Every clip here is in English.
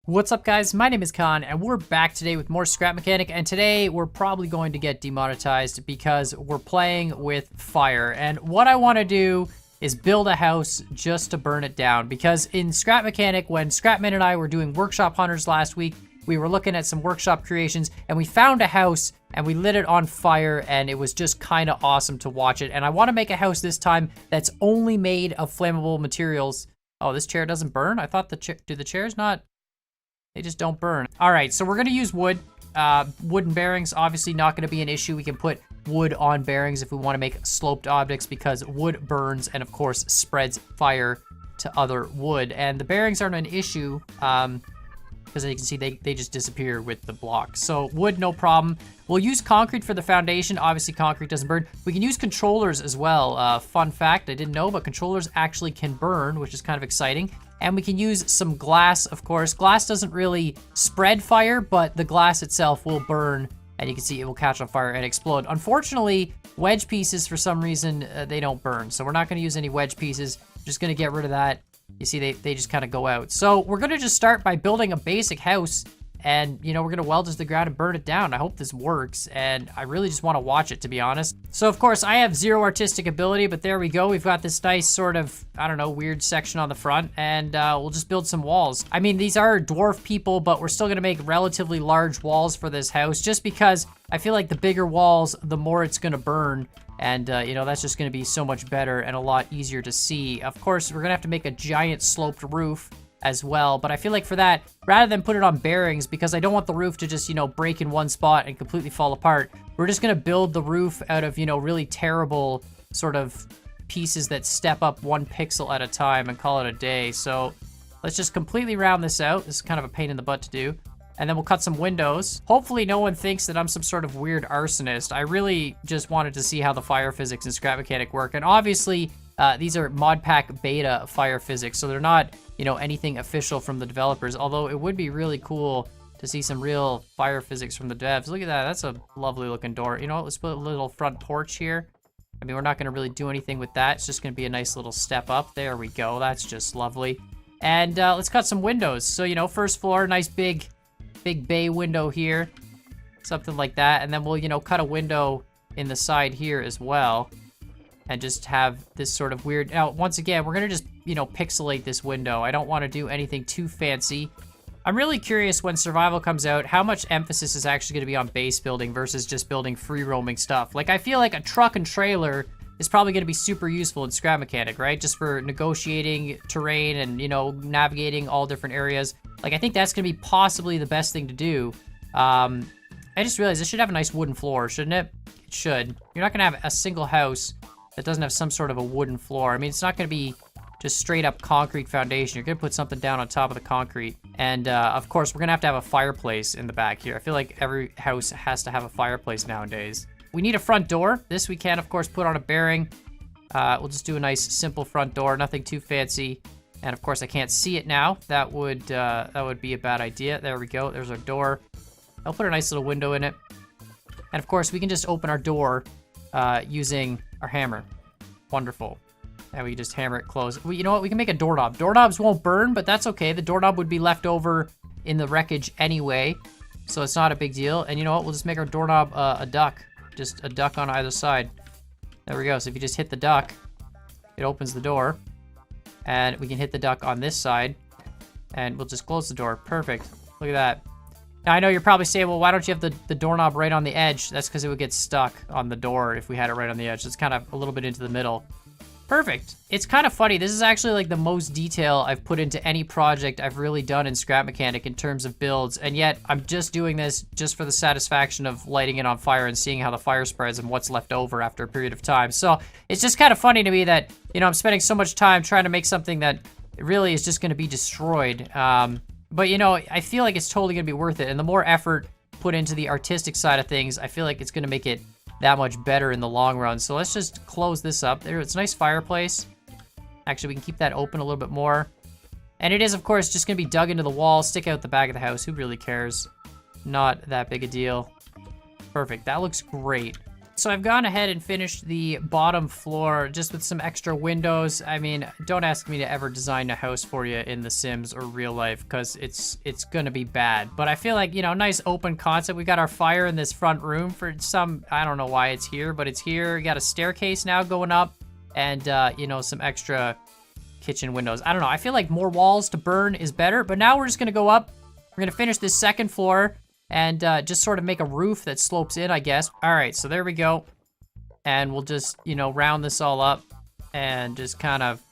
What's up, guys? My name is Khan, and we're back today with more Scrap Mechanic, and today we're probably going to get demonetized because we're playing with fire. And what I want to do is build a house just to burn it down, because in Scrap Mechanic, when Scrapman and I were doing Workshop Hunters last week, we were looking at some workshop creations, and we found a house, and we lit it on fire, and it was just kind of awesome to watch it. And I want to make a house this time that's only made of flammable materials. Oh, this chair doesn't burn? I thought do the chairs not... They just don't burn. All right, so we're gonna use wood. Wooden bearings, obviously not gonna be an issue. We can put wood on bearings if we wanna make sloped objects because wood burns and of course spreads fire to other wood. And the bearings aren't an issue because as you can see, they just disappear with the blocks. So wood, no problem. We'll use concrete for the foundation. Obviously concrete doesn't burn. We can use controllers as well. Fun fact, I didn't know, but controllers actually can burn, which is kind of exciting. And we can use some glass, of course. Glass doesn't really spread fire, but the glass itself will burn, and you can see it will catch on fire and explode. Unfortunately, wedge pieces, for some reason, they don't burn. So we're not gonna use any wedge pieces. Just gonna get rid of that. You see, they just kind of go out. So we're gonna just start by building a basic house, and you know, we're gonna weld it to the ground and burn it down. I hope this works, and I really just wanna watch it, to be honest. So of course, I have zero artistic ability, but there we go. We've got this nice sort of, I don't know, weird section on the front, and we'll just build some walls. I mean, these are dwarf people, but we're still gonna make relatively large walls for this house, just because I feel like the bigger walls, the more it's gonna burn. And, you know, that's just gonna be so much better and a lot easier to see. Of course, we're gonna have to make a giant sloped roof as well, but I feel like for that, rather than put it on bearings, because I don't want the roof to just, you know, break in one spot and completely fall apart, we're just gonna build the roof out of, you know, really terrible sort of pieces that step up 1 pixel at a time and call it a day. So let's just completely round this out. This is kind of a pain in the butt to do. And then we'll cut some windows. Hopefully no one thinks that I'm some sort of weird arsonist. I really just wanted to see how the fire physics in Scrap Mechanic work. And obviously, these are Modpack beta fire physics, so they're not, you know, anything official from the developers, although it would be really cool to see some real fire physics from the devs. Look at that, that's a lovely looking door. You know what, let's put a little front porch here. I mean, we're not gonna really do anything with that. It's just gonna be a nice little step up. There we go, that's just lovely. And let's cut some windows. So, you know, first floor, nice big bay window here, something like that. And then we'll, you know, cut a window in the side here as well. And just have this sort of weird... Now, once again, we're gonna just, you know, pixelate this window. I don't want to do anything too fancy. I'm really curious when Survival comes out, how much emphasis is actually gonna be on base building versus just building free roaming stuff. Like, I feel like a truck and trailer is probably gonna be super useful in Scrap Mechanic, right? Just for negotiating terrain and, you know, navigating all different areas. Like, I think that's gonna be possibly the best thing to do. I just realized this should have a nice wooden floor, shouldn't it? It should. You're not gonna have a single house that doesn't have some sort of a wooden floor. I mean, it's not gonna be just straight up concrete foundation. You're gonna put something down on top of the concrete. And of course, we're gonna have to have a fireplace in the back here. I feel like every house has to have a fireplace nowadays. We need a front door. This we can, of course, put on a bearing. We'll just do a nice, simple front door, nothing too fancy. And of course, I can't see it now. That would be a bad idea. There we go, there's our door. I'll put a nice little window in it. And of course, we can just open our door using our hammer. Wonderful. And we just hammer it closed. You know what? We can make a doorknob. Doorknobs won't burn, but that's okay. The doorknob would be left over in the wreckage anyway, so it's not a big deal. And you know what? We'll just make our doorknob a duck. Just a duck on either side. There we go. So if you just hit the duck, it opens the door. And we can hit the duck on this side, and we'll just close the door. Perfect. Look at that. Now, I know you're probably saying, well, why don't you have the doorknob right on the edge? That's because it would get stuck on the door if we had it right on the edge. It's kind of a little bit into the middle. Perfect. It's kind of funny. This is actually like the most detail I've put into any project I've really done in Scrap Mechanic in terms of builds, and yet I'm just doing this just for the satisfaction of lighting it on fire and seeing how the fire spreads and what's left over after a period of time. So it's just kind of funny to me that, you know, I'm spending so much time trying to make something that really is just going to be destroyed. But, you know, I feel like it's totally going to be worth it, and the more effort put into the artistic side of things, I feel like it's going to make it that much better in the long run. So let's just close this up. There, it's a nice fireplace. Actually, we can keep that open a little bit more. And it is, of course, just gonna be dug into the wall, stick out the back of the house. Who really cares? Not that big a deal. Perfect, that looks great. So I've gone ahead and finished the bottom floor just with some extra windows. I mean, don't ask me to ever design a house for you in The Sims or real life, because it's gonna be bad. But I feel like, you know, nice open concept. We got our fire in this front room for some, I don't know why it's here, but it's here. We got a staircase now going up, and you know, some extra kitchen windows. I don't know, I feel like more walls to burn is better, but now we're just gonna go up. We're gonna finish this second floor and just sort of make a roof that slopes in, I guess. All right, so there we go. And we'll just, you know, round this all up and just kind of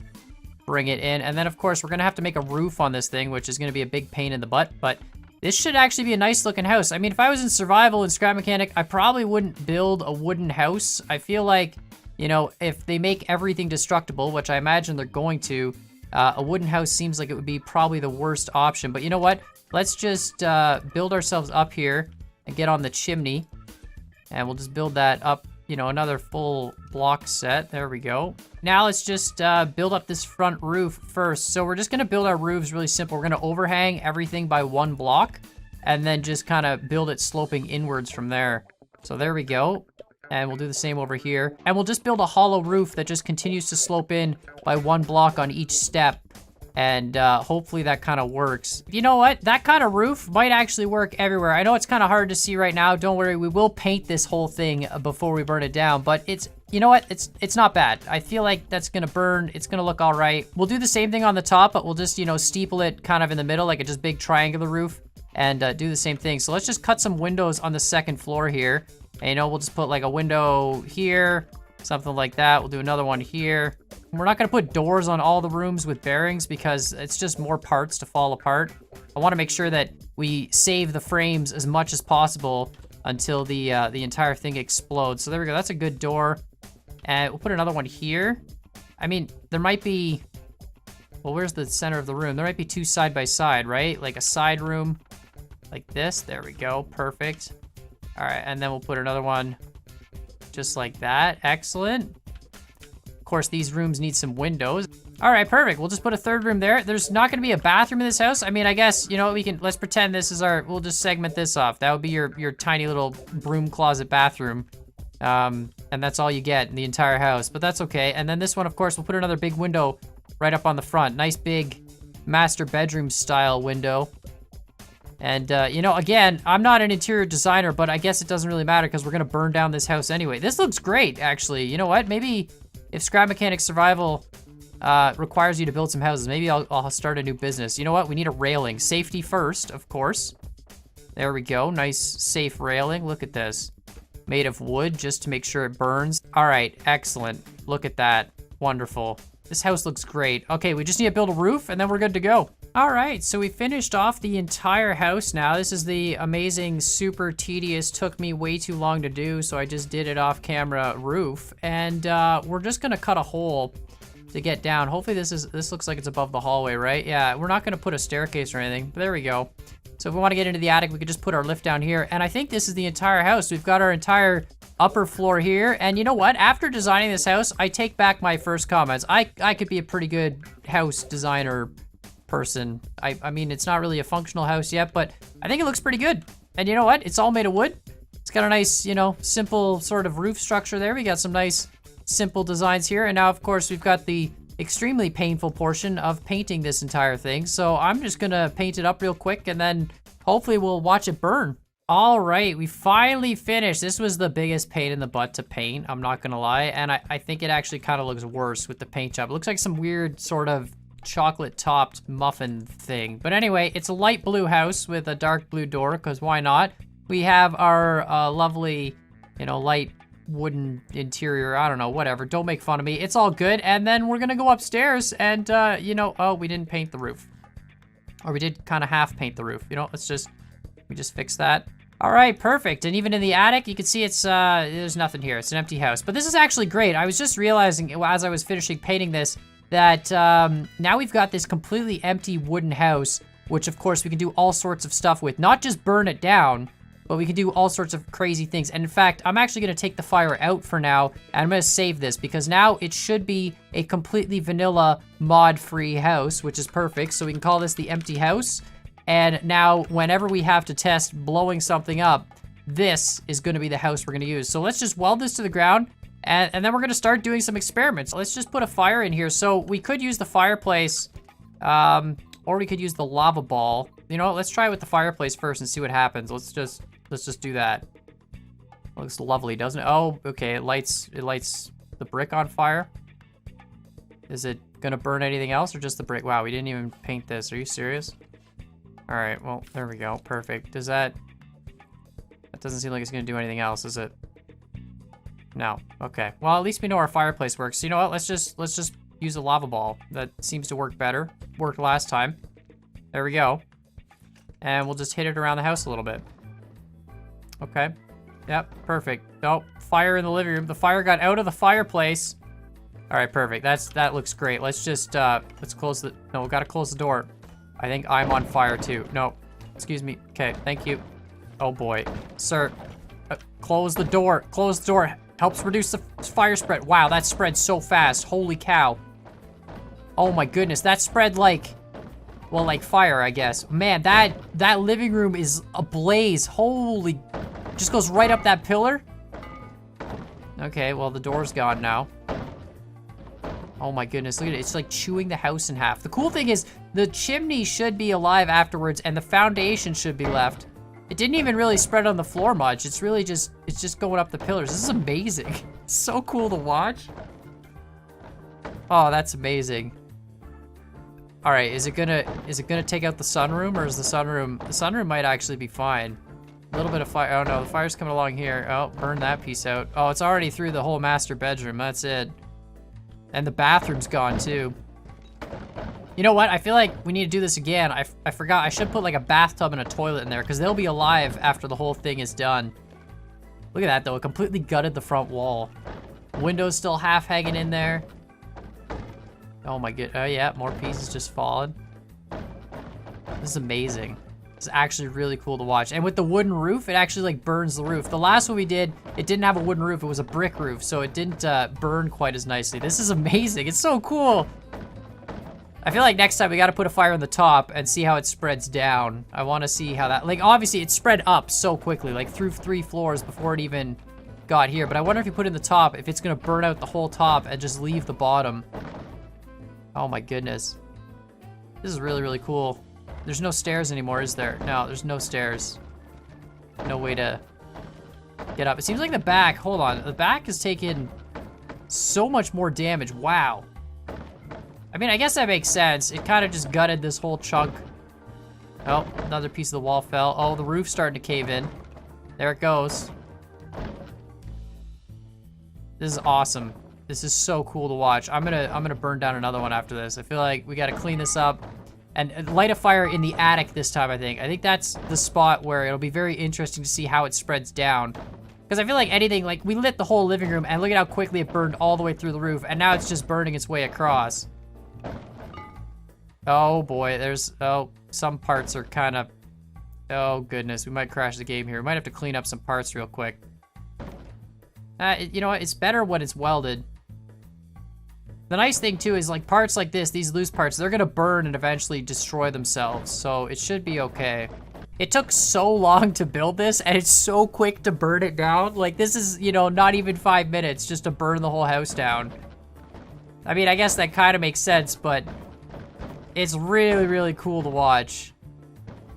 bring it in. And then, of course, we're gonna have to make a roof on this thing, which is gonna be a big pain in the butt, but this should actually be a nice looking house. I mean, if I was in survival and scrap mechanic, I probably wouldn't build a wooden house. I feel like, you know, if they make everything destructible, which I imagine they're going to, a wooden house seems like it would be probably the worst option. But you know what? Let's just build ourselves up here and get on the chimney. And we'll just build that up, you know, another full block set. There we go. Now let's just build up this front roof first. So we're just gonna build our roofs really simple. We're gonna overhang everything by 1 block and then just kind of build it sloping inwards from there. So there we go. And we'll do the same over here. And we'll just build a hollow roof that just continues to slope in by 1 block on each step. And hopefully that kind of works. You know what? That kind of roof might actually work everywhere. I know it's kind of hard to see right now. Don't worry, we will paint this whole thing before we burn it down. But it's, you know what? It's not bad. I feel like that's gonna burn. It's gonna look all right. We'll do the same thing on the top, but we'll just, you know, steeple it kind of in the middle, like a just big triangular roof, and do the same thing. So let's just cut some windows on the second floor here. And, you know, we'll just put like a window here, something like that. We'll do another one here. We're not gonna put doors on all the rooms with bearings because it's just more parts to fall apart. I wanna make sure that we save the frames as much as possible until the entire thing explodes. So there we go, that's a good door. And we'll put another one here. I mean, there might be, well, where's the center of the room? There might be 2 side by side, right? Like a side room like this. There we go, perfect. All right, and then we'll put another one just like that. Excellent. Of course, these rooms need some windows. All right, perfect. We'll just put a 3rd room there. There's not gonna be a bathroom in this house. I mean, I guess, you know, let's pretend this is we'll just segment this off. That would be your tiny little broom closet bathroom. And that's all you get in the entire house, but that's okay. And then this one, of course, we'll put another big window right up on the front. Nice big master bedroom style window. And, you know, again, I'm not an interior designer, but I guess it doesn't really matter because we're going to burn down this house anyway. This looks great, actually. You know what? Maybe if Scrap Mechanic Survival requires you to build some houses, maybe I'll start a new business. You know what? We need a railing. Safety first, of course. There we go. Nice, safe railing. Look at this. Made of wood just to make sure it burns. All right, excellent. Look at that. Wonderful. This house looks great. Okay, we just need to build a roof and then we're good to go. All right, so we finished off the entire house now. This is the amazing, super tedious, took me way too long to do, so I just did it off camera roof. And we're just gonna cut a hole to get down. Hopefully this looks like it's above the hallway, right? Yeah, we're not gonna put a staircase or anything, but there we go. So if we wanna get into the attic, we could just put our lift down here. And I think this is the entire house. We've got our entire upper floor here. And you know what? After designing this house, I take back my first comments. I could be a pretty good house designer person. I mean, it's not really a functional house yet, but I think it looks pretty good. And you know what? It's all made of wood. It's got a nice, you know, simple sort of roof structure there. We got some nice, simple designs here. And now, of course, we've got the extremely painful portion of painting this entire thing. So I'm just gonna paint it up real quick and then hopefully we'll watch it burn. All right, we finally finished. This was the biggest pain in the butt to paint, I'm not gonna lie. And I think it actually kind of looks worse with the paint job. It looks like some weird sort of chocolate topped muffin thing. But anyway, it's a light blue house with a dark blue door, because why not? We have our lovely, you know, light wooden interior. I don't know, whatever. Don't make fun of me. It's all good. And then we're gonna go upstairs and, you know, oh, we didn't paint the roof. Or we did kind of half paint the roof. You know, we just fix that. All right, perfect. And even in the attic, you can see it's, there's nothing here. It's an empty house. But this is actually great. I was just realizing as I was finishing painting this, that now we've got this completely empty wooden house, which of course we can do all sorts of stuff with. Not just burn it down, but we can do all sorts of crazy things. And in fact, I'm actually gonna take the fire out for now, and I'm gonna save this because now it should be a completely vanilla mod-free house, which is perfect. So we can call this the empty house. And now whenever we have to test blowing something up, this is gonna be the house we're gonna use. So let's just weld this to the ground, and then we're gonna start doing some experiments. Let's just put a fire in here. So we could use the fireplace, or we could use the lava ball. You know what, let's try it with the fireplace first and see what happens. Let's just do that. Looks lovely, doesn't it? Oh, okay, it lights the brick on fire. Is it gonna burn anything else or just the brick? Wow, we didn't even paint this. Are you serious? All right, well, there we go. Perfect. That doesn't seem like it's gonna do anything else, is it? No. Okay. Well, at least we know our fireplace works. So you know what? Let's just use a lava ball. That seems to work better. Worked last time. There we go. And we'll just hit it around the house a little bit. Okay. Yep, perfect. Oh, fire in the living room. The fire got out of the fireplace. All right, perfect. That looks great. Let's just let's close the. No, we gotta close the door. I think I'm on fire too. No, excuse me. Okay, thank you. Oh boy, sir, close the door. Close the door. Helps reduce the fire spread. Wow, that spread so fast. Holy cow. Oh my goodness, that spread like, well, like fire, I guess. Man, that living room is ablaze. Holy, just goes right up that pillar. Okay, well, the door's gone now. Oh my goodness, look at it. It's like chewing the house in half. The cool thing is the chimney should be alive afterwards and the foundation should be left. It didn't even really spread on the floor much. It's really just, it's just going up the pillars. This is amazing. It's so cool to watch. Oh, that's amazing. All right, is it gonna take out the sunroom, or is the sunroom might actually be fine. A little bit of fire. Oh no, the fire's coming along here. Oh, burn that piece out. Oh, it's already through the whole master bedroom. That's it. And the bathroom's gone too. You know what? I feel like we need to do this again. I forgot. I should put like a bathtub and a toilet in there because they'll be alive after the whole thing is done. Look at that though. It completely gutted the front wall. Window's still half hanging in there. Oh my god. Oh yeah, more pieces just falling. This is amazing. It's actually really cool to watch. And with the wooden roof, it actually like burns the roof. The last one we did, it didn't have a wooden roof. It was a brick roof, so it didn't burn quite as nicely. This is amazing. It's so cool. I feel like next time we got to put a fire on the top and see how it spreads down. I want to see how that, like obviously it spread up so quickly, like through 3 floors before it even got here. But I wonder if you put it in the top, if it's going to burn out the whole top and just leave the bottom. Oh my goodness. This is really, really cool. There's no stairs anymore, is there? No, there's no stairs. No way to get up. It seems like the back, hold on. The back has taken so much more damage. Wow. I mean, I guess that makes sense. It kind of just gutted this whole chunk. Oh, another piece of the wall fell. Oh, the roof's starting to cave in. There it goes. This is awesome. This is so cool to watch. I'm gonna burn down another one after this. I feel like we gotta clean this up and light a fire in the attic this time, I think. I think that's the spot where it'll be very interesting to see how it spreads down. Because I feel like anything, like we lit the whole living room and look at how quickly it burned all the way through the roof and now it's just burning its way across. Oh boy, oh, some parts are kind of, oh goodness, we might crash the game here. We might have to clean up some parts real quick. You know what, it's better when it's welded. The nice thing too is like parts like this, these loose parts, they're gonna burn and eventually destroy themselves. So it should be okay. It took so long to build this and it's so quick to burn it down. Like this is, you know, not even 5 minutes just to burn the whole house down. I mean, I guess that kind of makes sense, but it's really, really cool to watch.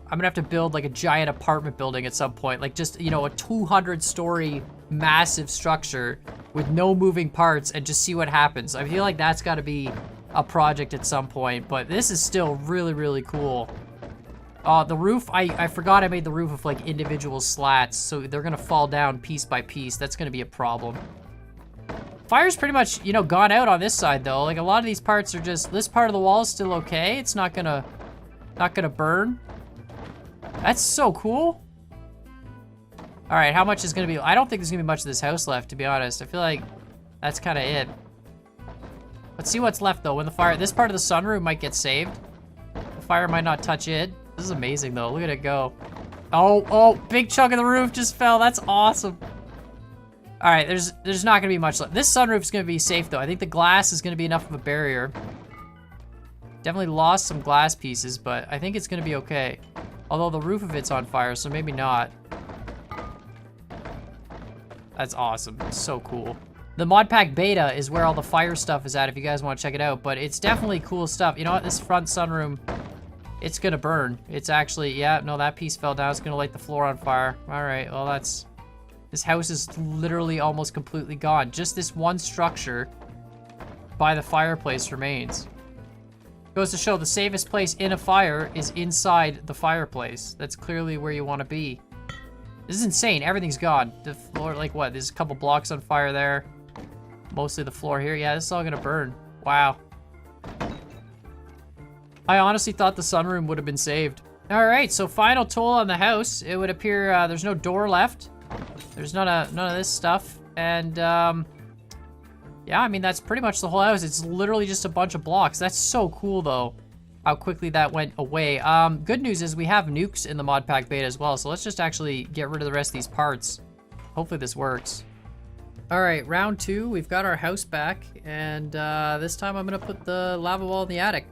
I'm gonna have to build like a giant apartment building at some point. Like just, you know, a 200-story massive structure with no moving parts and just see what happens. I feel like that's gotta be a project at some point, but this is still really, really cool. The roof, I forgot I made the roof of like individual slats, so they're gonna fall down piece by piece. That's gonna be a problem. Fire's pretty much, you know, gone out on this side though. Like a lot of these parts are just, this part of the wall is still okay. It's not gonna burn. That's so cool. All right, how much is gonna be, I don't think there's gonna be much of this house left, to be honest. I feel like that's kind of it. Let's see what's left though. When the fire, this part of the sunroom might get saved. The fire might not touch it. This is amazing though, look at it go. Oh, big chunk of the roof just fell, that's awesome. All right, there's not gonna be much left. This sunroof's gonna be safe though. I think the glass is gonna be enough of a barrier. Definitely lost some glass pieces, but I think it's gonna be okay. Although the roof of it's on fire, so maybe not. That's awesome. It's so cool. The Modpack beta is where all the fire stuff is at if you guys want to check it out, but it's definitely cool stuff. You know what? This front sunroom, it's gonna burn. It's actually, yeah, no, that piece fell down. It's gonna light the floor on fire. All right, well, this house is literally almost completely gone. Just this one structure by the fireplace remains. Goes to show the safest place in a fire is inside the fireplace. That's clearly where you want to be. This is insane. Everything's gone. The floor, like what? There's a couple blocks on fire there. Mostly the floor here. Yeah, this is all gonna burn. Wow. I honestly thought the sunroom would have been saved. All right, so final toll on the house. It would appear there's no door left. There's none of this stuff. And yeah, I mean, that's pretty much the whole house. It's literally just a bunch of blocks. That's so cool though, how quickly that went away. Good news is we have nukes in the Modpack beta as well. So let's just actually get rid of the rest of these parts. Hopefully this works. All right, round 2, we've got our house back, and this time I'm gonna put the lava ball in the attic.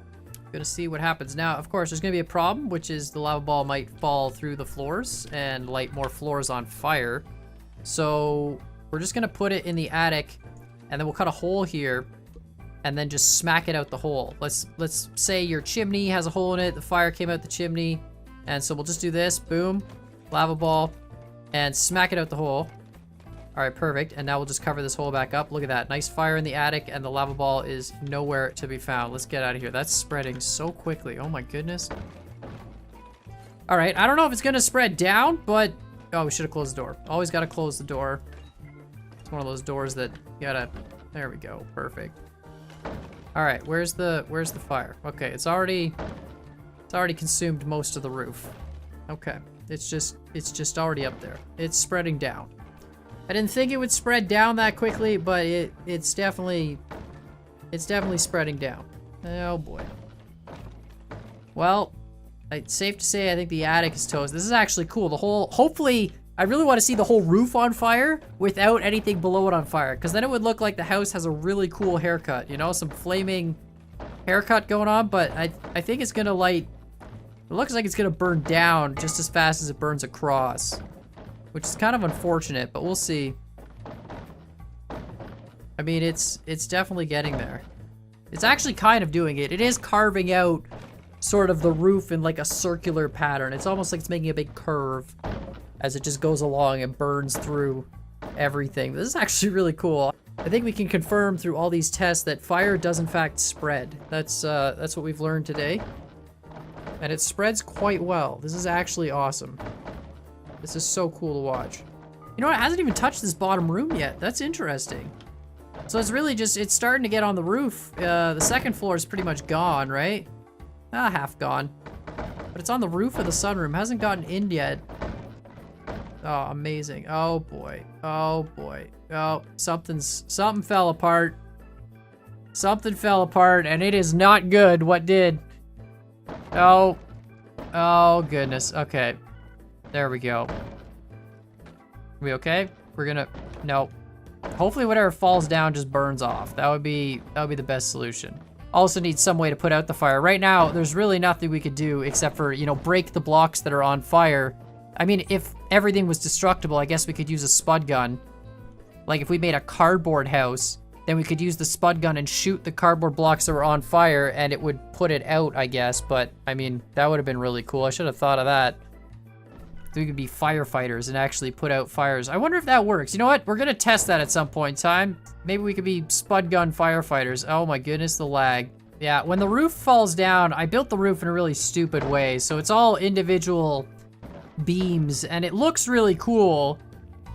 Gonna see what happens. Now, of course, there's gonna be a problem, which is the lava ball might fall through the floors and light more floors on fire. So we're just gonna put it in the attic, and then we'll cut a hole here, and then just smack it out the hole. Let's say your chimney has a hole in it, the fire came out the chimney, and so we'll just do this, boom, lava ball, and smack it out the hole. All right, perfect. And now we'll just cover this hole back up. Look at that. Nice fire in the attic, and the lava ball is nowhere to be found. Let's get out of here. That's spreading so quickly. Oh my goodness. All right, I don't know if it's gonna spread down, but... Oh, we should have closed the door. Always gotta close the door. It's one of those doors that you gotta... There we go. Perfect. All right, where's the fire? Okay, it's already consumed most of the roof. Okay, it's just already up there. It's spreading down. I didn't think it would spread down that quickly, but it's definitely spreading down. Oh boy. Well, it's safe to say I think the attic is toast. This is actually cool. The whole, hopefully, I really want to see the whole roof on fire without anything below it on fire, because then it would look like the house has a really cool haircut, you know, some flaming haircut going on, but I think it's gonna light, it looks like it's gonna burn down just as fast as it burns across. Which is kind of unfortunate, but we'll see. I mean, it's definitely getting there. It's actually kind of doing it. It is carving out sort of the roof in like a circular pattern. It's almost like it's making a big curve as it just goes along and burns through everything. This is actually really cool. I think we can confirm through all these tests that fire does in fact spread. That's what we've learned today. And it spreads quite well. This is actually awesome. This is so cool to watch. You know what? It hasn't even touched this bottom room yet. That's interesting. So it's really just, it's starting to get on the roof. The second floor is pretty much gone, right? Half gone. But it's on the roof of the sunroom. Hasn't gotten in yet. Oh, amazing. Oh boy. Oh boy. Oh, something fell apart. Something fell apart, and it is not good. What did? Oh. Oh goodness. Okay. There we go. We okay? We're gonna... No. Hopefully whatever falls down just burns off. That would be the best solution. Also need some way to put out the fire. Right now, there's really nothing we could do except for, you know, break the blocks that are on fire. I mean, if everything was destructible, I guess we could use a spud gun. Like if we made a cardboard house, then we could use the spud gun and shoot the cardboard blocks that were on fire and it would put it out, I guess. But, I mean, that would have been really cool. I should have thought of that. We could be firefighters and actually put out fires. I wonder if that works. You know what? We're gonna test that at some point in time. Maybe we could be spud gun firefighters. Oh my goodness, the lag. Yeah, when the roof falls down, I built the roof in a really stupid way. So it's all individual beams and it looks really cool.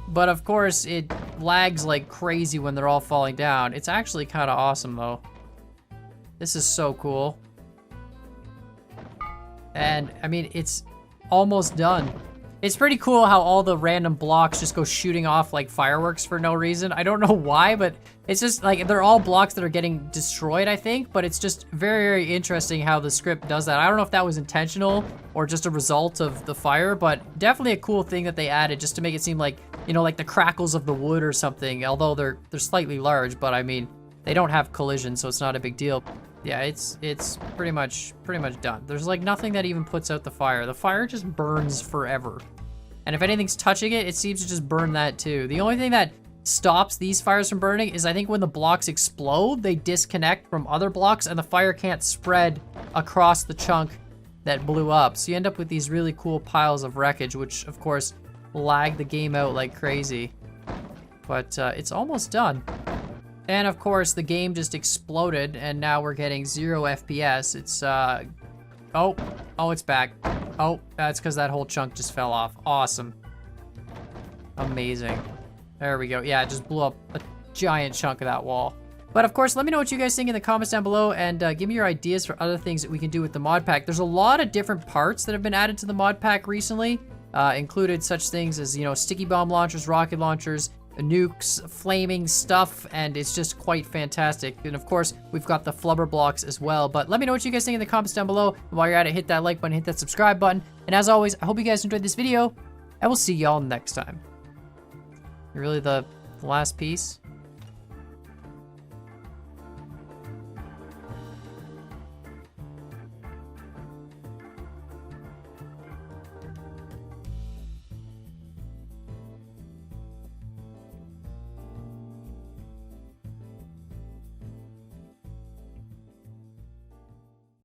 But of course, it lags like crazy when they're all falling down. It's actually kind of awesome though. This is so cool. And I mean, it's almost done. It's pretty cool how all the random blocks just go shooting off like fireworks for no reason. I don't know why, but it's just like, they're all blocks that are getting destroyed, I think, but it's just very, very interesting how the script does that. I don't know if that was intentional or just a result of the fire, but definitely a cool thing that they added just to make it seem like, you know, like the crackles of the wood or something, although they're slightly large, but I mean, they don't have collision, so it's not a big deal. Yeah, it's pretty much done. There's like nothing that even puts out the fire. The fire just burns forever. And if anything's touching it, it seems to just burn that too. The only thing that stops these fires from burning is I think when the blocks explode, they disconnect from other blocks and the fire can't spread across the chunk that blew up. So you end up with these really cool piles of wreckage, which of course lag the game out like crazy. But it's almost done. And of course the game just exploded and now we're getting 0 FPS. It's, oh, it's back. Oh, that's because that whole chunk just fell off. Awesome. Amazing. There we go. Yeah, it just blew up a giant chunk of that wall. But of course, let me know what you guys think in the comments down below and give me your ideas for other things that we can do with the mod pack. There's a lot of different parts that have been added to the mod pack recently. Included such things as, you know, sticky bomb launchers, rocket launchers, nukes, flaming stuff, and it's just quite fantastic. And of course, we've got the flubber blocks as well. But let me know what you guys think in the comments down below. And while you're at it, hit that like button, hit that subscribe button. And as always, I hope you guys enjoyed this video, and we'll see y'all next time. Really the last piece?